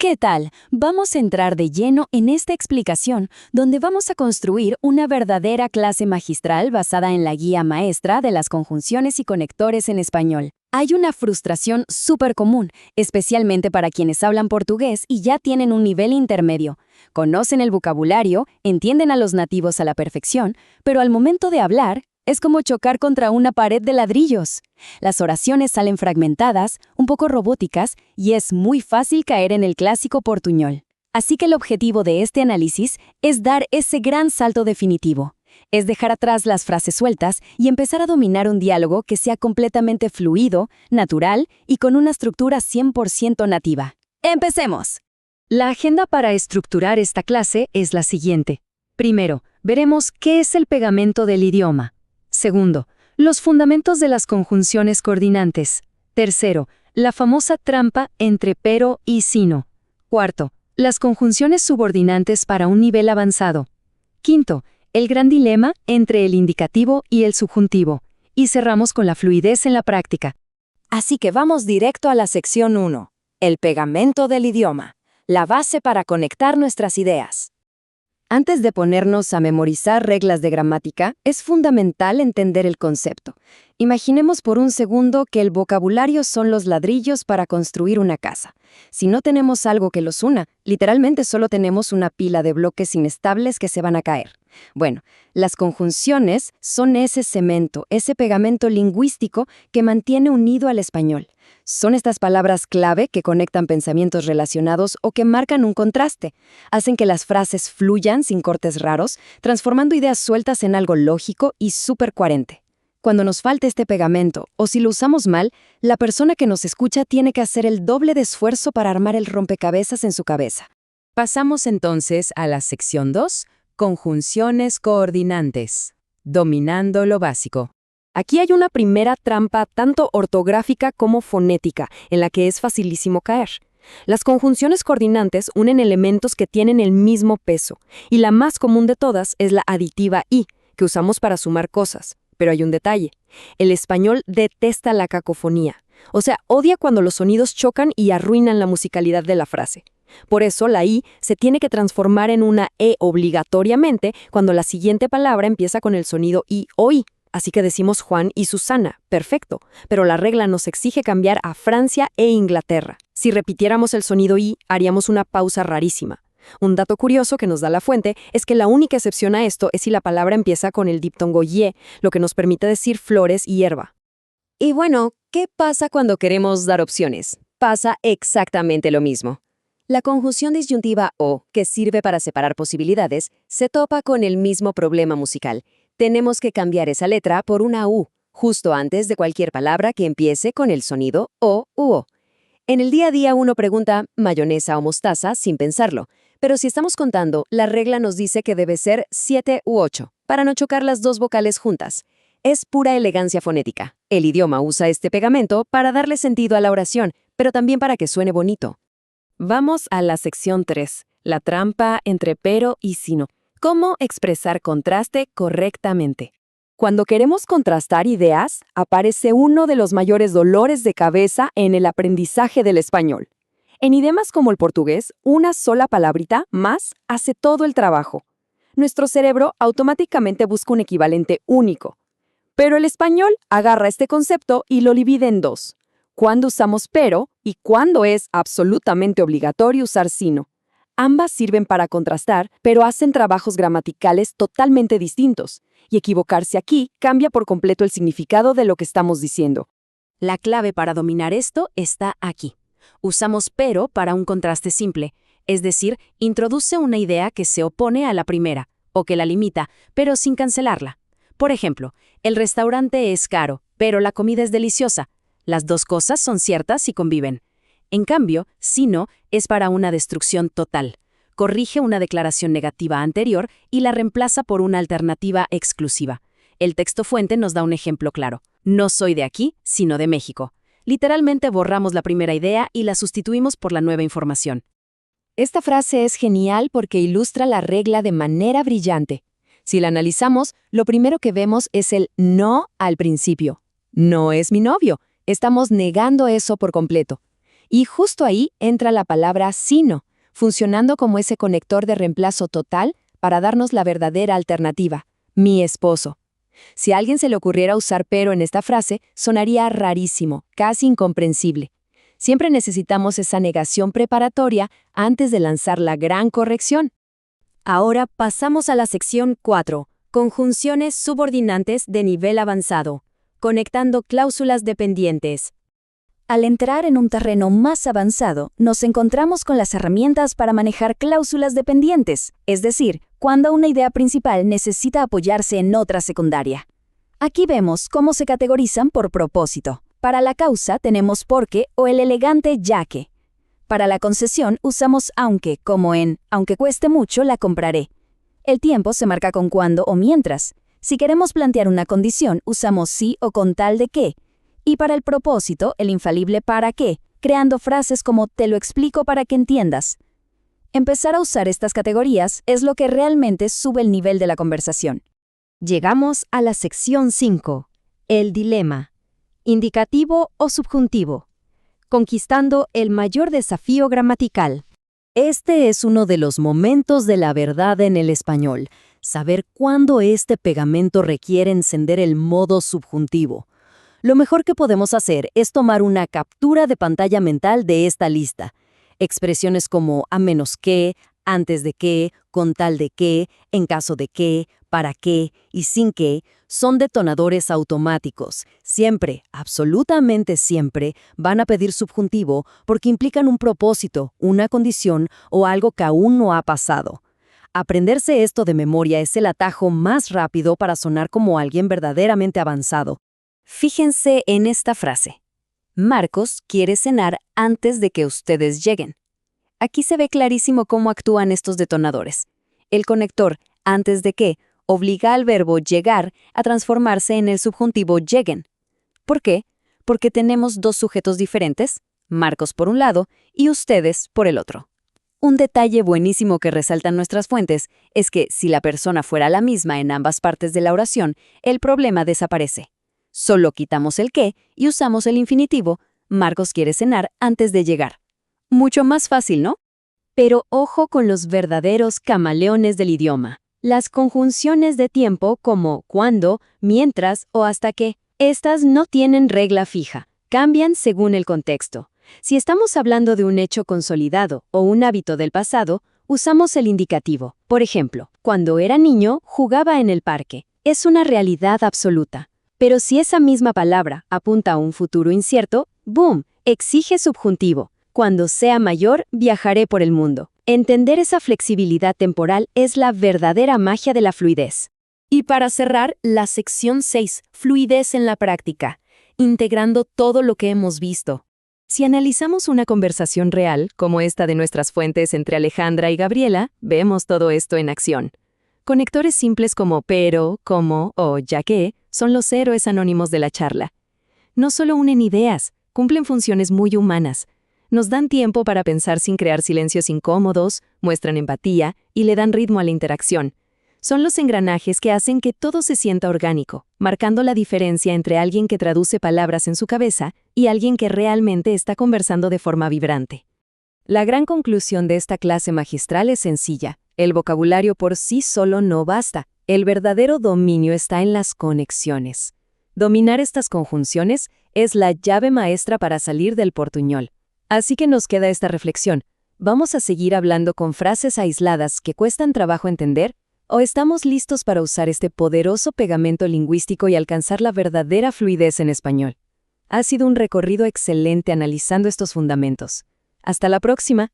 ¿Qué tal? Vamos a entrar de lleno en esta explicación, donde vamos a construir una verdadera clase magistral basada en la guía maestra de las conjunciones y conectores en español. Hay una frustración súper común, especialmente para quienes hablan portugués y ya tienen un nivel intermedio. Conocen el vocabulario, entienden a los nativos a la perfección, pero al momento de hablar, es como chocar contra una pared de ladrillos. Las oraciones salen fragmentadas, un poco robóticas, y es muy fácil caer en el clásico portuñol. Así que el objetivo de este análisis es dar ese gran salto definitivo. Es dejar atrás las frases sueltas y empezar a dominar un diálogo que sea completamente fluido, natural y con una estructura 100% nativa. ¡Empecemos! La agenda para estructurar esta clase es la siguiente. Primero, veremos qué es el pegamento del idioma. Segundo, los fundamentos de las conjunciones coordinantes. Tercero, la famosa trampa entre pero y sino. Cuarto, las conjunciones subordinantes para un nivel avanzado. Quinto, el gran dilema entre el indicativo y el subjuntivo. Y cerramos con la fluidez en la práctica. Así que vamos directo a la sección 1, el pegamento del idioma, la base para conectar nuestras ideas. Antes de ponernos a memorizar reglas de gramática, es fundamental entender el concepto. Imaginemos por un segundo que el vocabulario son los ladrillos para construir una casa. Si no tenemos algo que los una, literalmente solo tenemos una pila de bloques inestables que se van a caer. Bueno, las conjunciones son ese cemento, ese pegamento lingüístico que mantiene unido al español. Son estas palabras clave que conectan pensamientos relacionados o que marcan un contraste. Hacen que las frases fluyan sin cortes raros, transformando ideas sueltas en algo lógico y súper coherente. Cuando nos falta este pegamento, o si lo usamos mal, la persona que nos escucha tiene que hacer el doble de esfuerzo para armar el rompecabezas en su cabeza. Pasamos entonces a la sección 2, conjunciones coordinantes, dominando lo básico. Aquí hay una primera trampa tanto ortográfica como fonética, en la que es facilísimo caer. Las conjunciones coordinantes unen elementos que tienen el mismo peso, y la más común de todas es la aditiva y, que usamos para sumar cosas. Pero hay un detalle. El español detesta la cacofonía, o sea, odia cuando los sonidos chocan y arruinan la musicalidad de la frase. Por eso la I se tiene que transformar en una E obligatoriamente cuando la siguiente palabra empieza con el sonido I o I. Así que decimos Juan y Susana, perfecto, pero la regla nos exige cambiar a Francia e Inglaterra. Si repitiéramos el sonido I, haríamos una pausa rarísima. Un dato curioso que nos da la fuente es que la única excepción a esto es si la palabra empieza con el diptongo ye, lo que nos permite decir flores y hierba. Y bueno, ¿qué pasa cuando queremos dar opciones? Pasa exactamente lo mismo. La conjunción disyuntiva o, que sirve para separar posibilidades, se topa con el mismo problema musical. Tenemos que cambiar esa letra por una U, justo antes de cualquier palabra que empiece con el sonido O u O. En el día a día uno pregunta mayonesa o mostaza sin pensarlo, pero si estamos contando, la regla nos dice que debe ser 7 u 8, para no chocar las dos vocales juntas. Es pura elegancia fonética. El idioma usa este pegamento para darle sentido a la oración, pero también para que suene bonito. Vamos a la sección 3, la trampa entre pero y sino. ¿Cómo expresar contraste correctamente? Cuando queremos contrastar ideas, aparece uno de los mayores dolores de cabeza en el aprendizaje del español. En idiomas como el portugués, una sola palabrita más hace todo el trabajo. Nuestro cerebro automáticamente busca un equivalente único. Pero el español agarra este concepto y lo divide en dos: cuándo usamos pero y cuándo es absolutamente obligatorio usar sino. Ambas sirven para contrastar, pero hacen trabajos gramaticales totalmente distintos, y equivocarse aquí cambia por completo el significado de lo que estamos diciendo. La clave para dominar esto está aquí. Usamos pero para un contraste simple, es decir, introduce una idea que se opone a la primera, o que la limita, pero sin cancelarla. Por ejemplo, el restaurante es caro, pero la comida es deliciosa. Las dos cosas son ciertas y conviven. En cambio, sino es para una destrucción total. Corrige una declaración negativa anterior y la reemplaza por una alternativa exclusiva. El texto fuente nos da un ejemplo claro. No soy de aquí, sino de México. Literalmente borramos la primera idea y la sustituimos por la nueva información. Esta frase es genial porque ilustra la regla de manera brillante. Si la analizamos, lo primero que vemos es el no al principio. No es mi novio. Estamos negando eso por completo. Y justo ahí entra la palabra sino, funcionando como ese conector de reemplazo total para darnos la verdadera alternativa, mi esposo. Si a alguien se le ocurriera usar pero en esta frase, sonaría rarísimo, casi incomprensible. Siempre necesitamos esa negación preparatoria antes de lanzar la gran corrección. Ahora pasamos a la sección 4, conjunciones subordinantes de nivel avanzado, conectando cláusulas dependientes. Al entrar en un terreno más avanzado, nos encontramos con las herramientas para manejar cláusulas dependientes, es decir, cuando una idea principal necesita apoyarse en otra secundaria. Aquí vemos cómo se categorizan por propósito. Para la causa tenemos porque o el elegante ya que. Para la concesión usamos aunque, como en aunque cueste mucho la compraré. El tiempo se marca con cuando o mientras. Si queremos plantear una condición, usamos sí o con tal de que. Y para el propósito, el infalible para qué, creando frases como te lo explico para que entiendas. Empezar a usar estas categorías es lo que realmente sube el nivel de la conversación. Llegamos a la sección 5, el dilema. Indicativo o subjuntivo. Conquistando el mayor desafío gramatical. Este es uno de los momentos de la verdad en el español, saber cuándo este pegamento requiere encender el modo subjuntivo. Lo mejor que podemos hacer es tomar una captura de pantalla mental de esta lista. Expresiones como a menos que, antes de que, con tal de que, en caso de que, para qué y sin que, son detonadores automáticos. Siempre, absolutamente siempre, van a pedir subjuntivo porque implican un propósito, una condición o algo que aún no ha pasado. Aprenderse esto de memoria es el atajo más rápido para sonar como alguien verdaderamente avanzado. Fíjense en esta frase. Marcos quiere cenar antes de que ustedes lleguen. Aquí se ve clarísimo cómo actúan estos detonadores. El conector antes de que obliga al verbo llegar a transformarse en el subjuntivo lleguen. ¿Por qué? Porque tenemos dos sujetos diferentes, Marcos por un lado y ustedes por el otro. Un detalle buenísimo que resaltan nuestras fuentes es que si la persona fuera la misma en ambas partes de la oración, el problema desaparece. Solo quitamos el que y usamos el infinitivo, Marcos quiere cenar antes de llegar. Mucho más fácil, ¿no? Pero ojo con los verdaderos camaleones del idioma. Las conjunciones de tiempo como cuando, mientras o hasta que. Estas no tienen regla fija, cambian según el contexto. Si estamos hablando de un hecho consolidado o un hábito del pasado, usamos el indicativo. Por ejemplo, cuando era niño, jugaba en el parque. Es una realidad absoluta. Pero si esa misma palabra apunta a un futuro incierto, ¡boom!, exige subjuntivo. Cuando sea mayor, viajaré por el mundo. Entender esa flexibilidad temporal es la verdadera magia de la fluidez. Y para cerrar, la sección 6, fluidez en la práctica, integrando todo lo que hemos visto. Si analizamos una conversación real, como esta de nuestras fuentes entre Alejandra y Gabriela, vemos todo esto en acción. Conectores simples como pero, como o ya que son los héroes anónimos de la charla. No solo unen ideas, cumplen funciones muy humanas. Nos dan tiempo para pensar sin crear silencios incómodos, muestran empatía y le dan ritmo a la interacción. Son los engranajes que hacen que todo se sienta orgánico, marcando la diferencia entre alguien que traduce palabras en su cabeza y alguien que realmente está conversando de forma vibrante. La gran conclusión de esta clase magistral es sencilla. El vocabulario por sí solo no basta. El verdadero dominio está en las conexiones. Dominar estas conjunciones es la llave maestra para salir del portuñol. Así que nos queda esta reflexión. ¿Vamos a seguir hablando con frases aisladas que cuestan trabajo entender? ¿O estamos listos para usar este poderoso pegamento lingüístico y alcanzar la verdadera fluidez en español? Ha sido un recorrido excelente analizando estos fundamentos. Hasta la próxima.